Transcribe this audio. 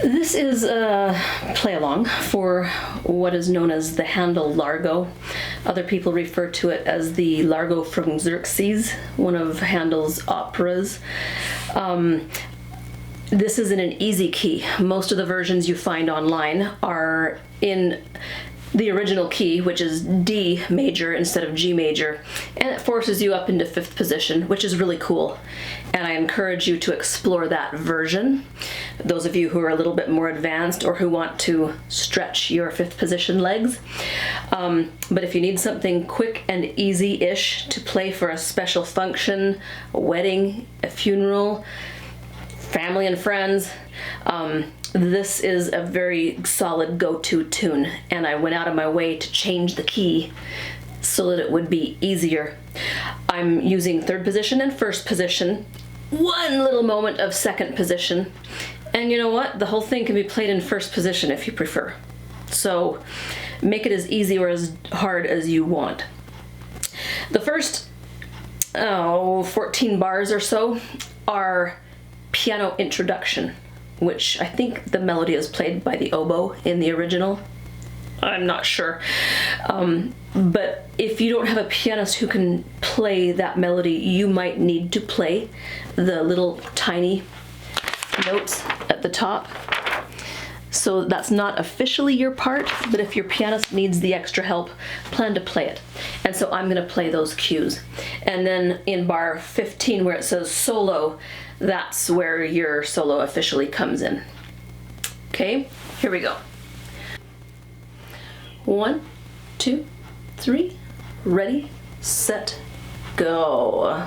This is a play-along for what is known as the Handel Largo. Other people refer to it as the Largo from Xerxes, one of Handel's operas. This is in an easy key. Most of the versions you find online are in the original key, which is D major instead of G major, and it forces you up into 5th position, which is really cool. And I encourage you to explore that version. Those of you who are a little bit more advanced or who want to stretch your 5th position legs. But if you need something quick and easy-ish to play for a special function, a wedding, a funeral, family and friends, this is a very solid go-to tune, and I went out of my way to change the key so that it would be easier. I'm using 3rd position and 1st position, one little moment of 2nd position, and you know what? The whole thing can be played in 1st position if you prefer. So make it as easy or as hard as you want. The first 14 bars or so are piano introduction, which I think the melody is played by the oboe in the original. I'm not sure. But if you don't have a pianist who can play that melody, you might need to play the little tiny notes at the top. So that's not officially your part, but if your pianist needs the extra help, plan to play it. And so I'm gonna play those cues. And then in bar 15 where it says solo, that's where your solo officially comes in. Okay, here we go. 1, 2, 3, ready, set, go.